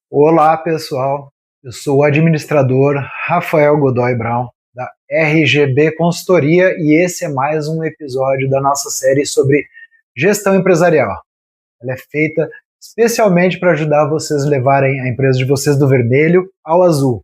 Olá, pessoal. Eu sou o administrador Rafael Godoy Brown, da RGB Consultoria, e esse é mais um episódio da nossa série sobre gestão empresarial. Ela é feita especialmente para ajudar vocês a levarem a empresa de vocês do vermelho ao azul,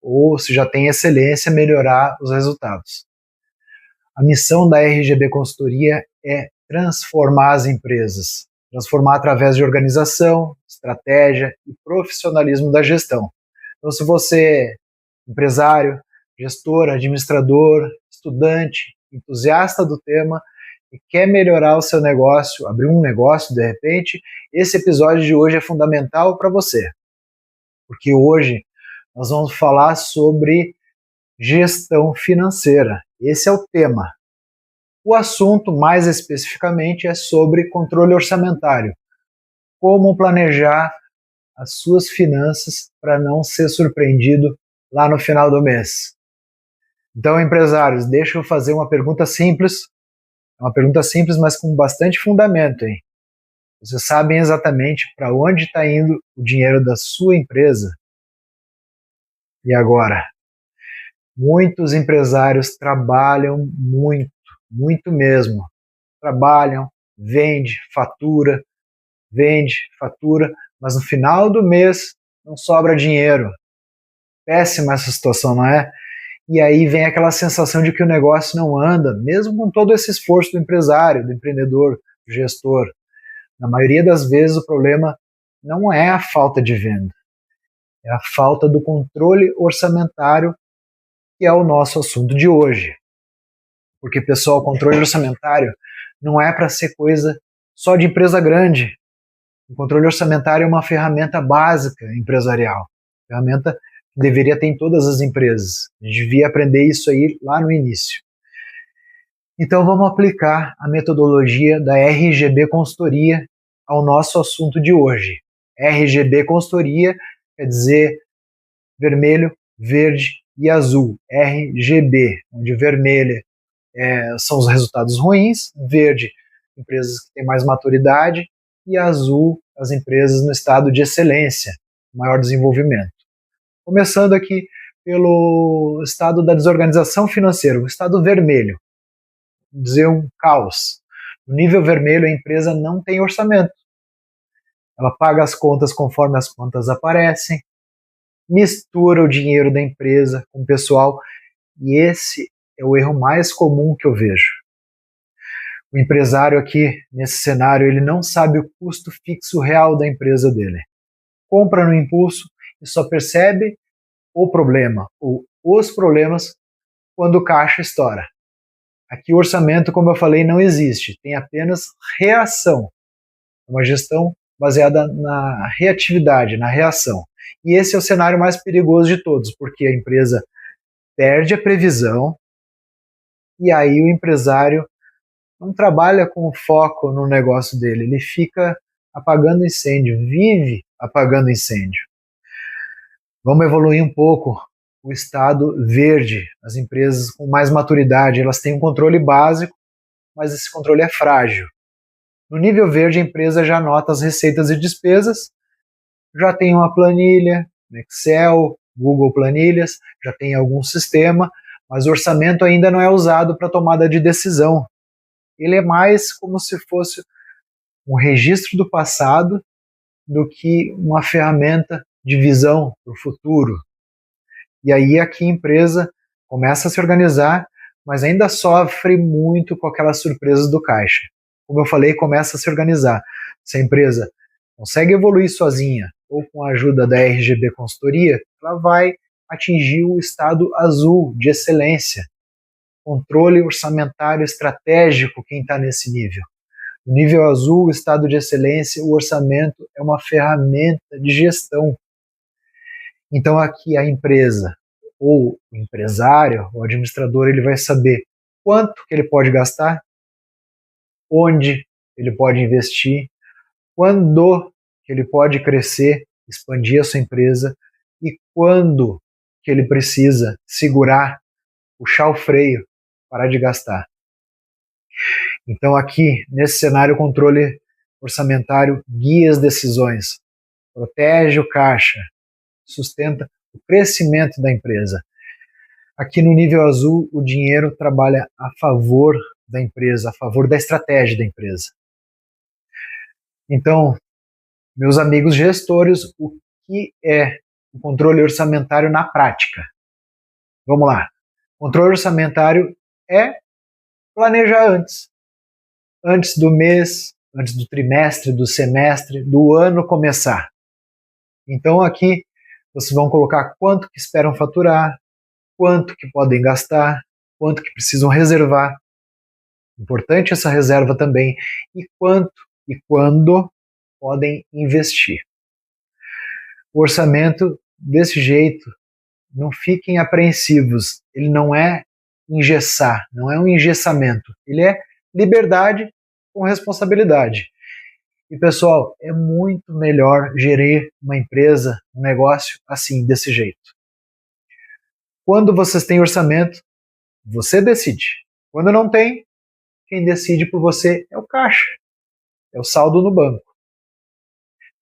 ou, se já tem excelência, melhorar os resultados. A missão da RGB Consultoria é transformar as empresas, transformar através de organização, estratégia e profissionalismo da gestão. Então, se você é empresário, gestor, administrador, estudante, entusiasta do tema e quer melhorar o seu negócio, abrir um negócio de repente, esse episódio de hoje é fundamental para você. Porque hoje nós vamos falar sobre gestão financeira. Esse é o tema. O assunto, mais especificamente, é sobre controle orçamentário. Como planejar as suas finanças para não ser surpreendido lá no final do mês. Então, empresários, deixa eu fazer uma pergunta simples, mas com bastante fundamento, hein? Vocês sabem exatamente para onde está indo o dinheiro da sua empresa? E agora? Muitos empresários trabalham muito mesmo. Trabalham, vende, fatura, mas no final do mês não sobra dinheiro. Péssima essa situação, não é? E aí vem aquela sensação de que o negócio não anda, mesmo com todo esse esforço do empresário, do empreendedor, do gestor. Na maioria das vezes o problema não é a falta de venda, é a falta do controle orçamentário, que é o nosso assunto de hoje. Porque, pessoal, o controle orçamentário não é para ser coisa só de empresa grande. O controle orçamentário é uma ferramenta básica empresarial, ferramenta que deveria ter em todas as empresas. A gente devia aprender isso aí lá no início. Então vamos aplicar a metodologia da RGB Consultoria ao nosso assunto de hoje. RGB Consultoria quer dizer vermelho, verde e azul. RGB, onde vermelho são os resultados ruins, verde, empresas que têm mais maturidade, e azul, as empresas no estado de excelência, maior desenvolvimento. Começando aqui pelo estado da desorganização financeira, o estado vermelho, vamos dizer um caos. No nível vermelho, a empresa não tem orçamento. Ela paga as contas conforme as contas aparecem, mistura o dinheiro da empresa com o pessoal, e esse é o erro mais comum que eu vejo. O empresário aqui, nesse cenário, ele não sabe o custo fixo real da empresa dele. Compra no impulso e só percebe o problema, ou os problemas, quando o caixa estoura. Aqui o orçamento, como eu falei, não existe, tem apenas reação. Uma gestão baseada na reatividade, na reação. E esse é o cenário mais perigoso de todos, porque a empresa perde a previsão e aí o empresário não trabalha com foco no negócio dele, ele fica apagando incêndio, vive apagando incêndio. Vamos evoluir um pouco o estado verde. As empresas com mais maturidade, elas têm um controle básico, mas esse controle é frágil. No nível verde, a empresa já anota as receitas e despesas, já tem uma planilha, Excel, Google Planilhas, já tem algum sistema, mas o orçamento ainda não é usado para tomada de decisão. Ele é mais como se fosse um registro do passado do que uma ferramenta de visão para o futuro. E aí aqui a empresa começa a se organizar, mas ainda sofre muito com aquelas surpresas do caixa. Como eu falei, começa a se organizar. Se a empresa consegue evoluir sozinha ou com a ajuda da RGB Consultoria, ela vai atingir o estado azul de excelência. Controle orçamentário estratégico, quem está nesse nível. No nível azul, o estado de excelência, o orçamento é uma ferramenta de gestão. Então aqui a empresa, ou o empresário, o administrador, ele vai saber quanto que ele pode gastar, onde ele pode investir, quando que ele pode crescer, expandir a sua empresa e quando que ele precisa segurar, puxar o freio, parar de gastar. Então aqui, nesse cenário, o controle orçamentário guia as decisões. protege o caixa, sustenta o crescimento da empresa. Aqui no nível azul, o dinheiro trabalha a favor da empresa, a favor da estratégia da empresa. Então, meus amigos gestores, o que é o controle orçamentário na prática? Vamos lá. Controle orçamentário é planejar antes do mês, antes do trimestre, do semestre, do ano começar. Então aqui vocês vão colocar quanto que esperam faturar, quanto que podem gastar, quanto que precisam reservar. Importante essa reserva também. E quanto e quando podem investir. O orçamento, desse jeito, não fiquem apreensivos. Ele não é engessar, não é um engessamento. Ele é liberdade com responsabilidade. E, pessoal, é muito melhor gerir uma empresa, um negócio assim, desse jeito. Quando vocês têm orçamento, você decide. Quando não tem, quem decide por você é o caixa, é o saldo no banco.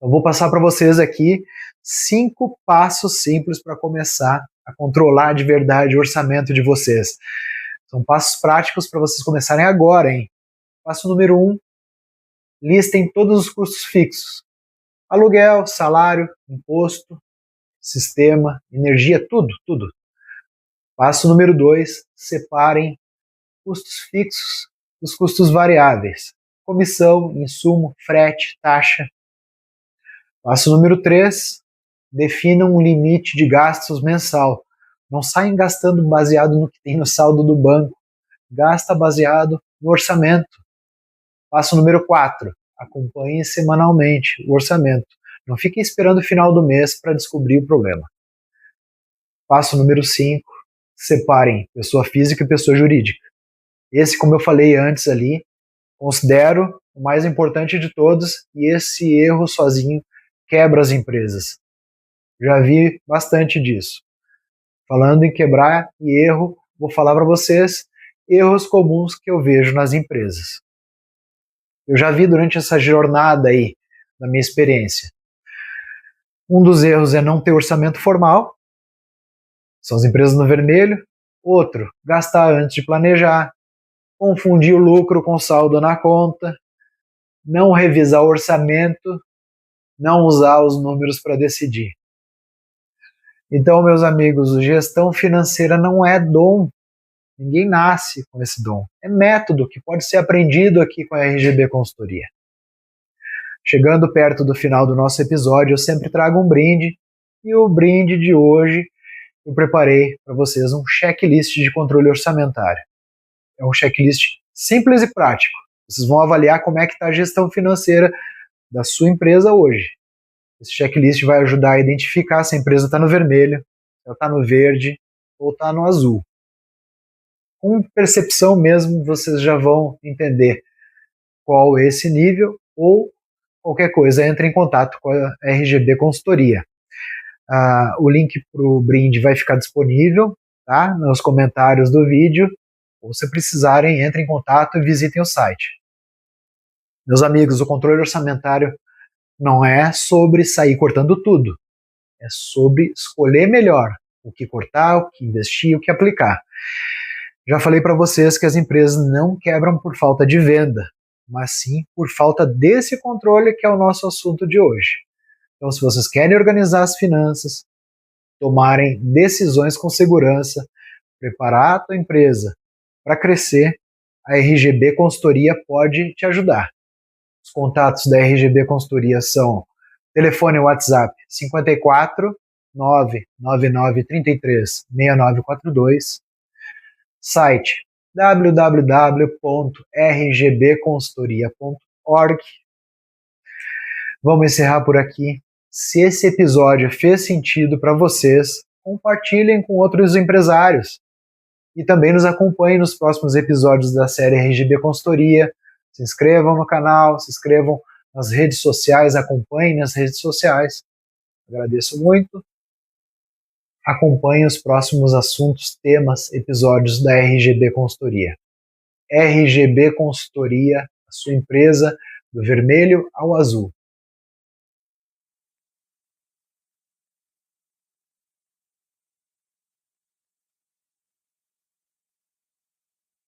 Eu vou passar para vocês aqui 5 passos simples para começar a controlar de verdade o orçamento de vocês. São passos práticos para vocês começarem agora, hein? Passo número 1, listem todos os custos fixos. Aluguel, salário, imposto, sistema, energia, tudo. Passo número 2, separem custos fixos dos custos variáveis. Comissão, insumo, frete, taxa. Passo número 3, definam um limite de gastos mensal. Não saem gastando baseado no que tem no saldo do banco. Gasta baseado no orçamento. Passo número 4, acompanhem semanalmente o orçamento. Não fiquem esperando o final do mês para descobrir o problema. Passo número 5, separem pessoa física e pessoa jurídica. Esse, como eu falei antes ali, considero o mais importante de todos, e esse erro sozinho quebra as empresas. Já vi bastante disso. Falando em quebrar e erro, vou falar para vocês erros comuns que eu vejo nas empresas. Eu já vi durante essa jornada aí, da minha experiência. Um dos erros é não ter orçamento formal, são as empresas no vermelho. Outro, gastar antes de planejar, confundir o lucro com o saldo na conta, não revisar o orçamento, não usar os números para decidir. Então, meus amigos, gestão financeira não é dom. Ninguém nasce com esse dom. É método que pode ser aprendido aqui com a RGB Consultoria. Chegando perto do final do nosso episódio, eu sempre trago um brinde. E o brinde de hoje, eu preparei para vocês um checklist de controle orçamentário. É um checklist simples e prático. Vocês vão avaliar como é que está a gestão financeira da sua empresa hoje. Esse checklist vai ajudar a identificar se a empresa está no vermelho, se ela está no verde ou está no azul. Com percepção mesmo, vocês já vão entender qual é esse nível, ou qualquer coisa, entre em contato com a RGB Consultoria. O link para o brinde vai ficar disponível, tá, nos comentários do vídeo. Ou se precisarem, entrem em contato e visitem o site. Meus amigos, o controle orçamentário não é sobre sair cortando tudo. É sobre escolher melhor o que cortar, o que investir, o que aplicar. Já falei para vocês que as empresas não quebram por falta de venda, mas sim por falta desse controle, que é o nosso assunto de hoje. Então, se vocês querem organizar as finanças, tomarem decisões com segurança, preparar a tua empresa para crescer, a RGB Consultoria pode te ajudar. Os contatos da RGB Consultoria são telefone e WhatsApp 54 999 33 6942, site www.rgbconsultoria.org. Vamos encerrar por aqui. Se esse episódio fez sentido para vocês, compartilhem com outros empresários. E também nos acompanhem nos próximos episódios da série RGB Consultoria. Se inscrevam no canal, se inscrevam nas redes sociais, acompanhem nas redes sociais. Agradeço muito. Acompanhem os próximos assuntos, temas, episódios da RGB Consultoria. RGB Consultoria, a sua empresa do vermelho ao azul.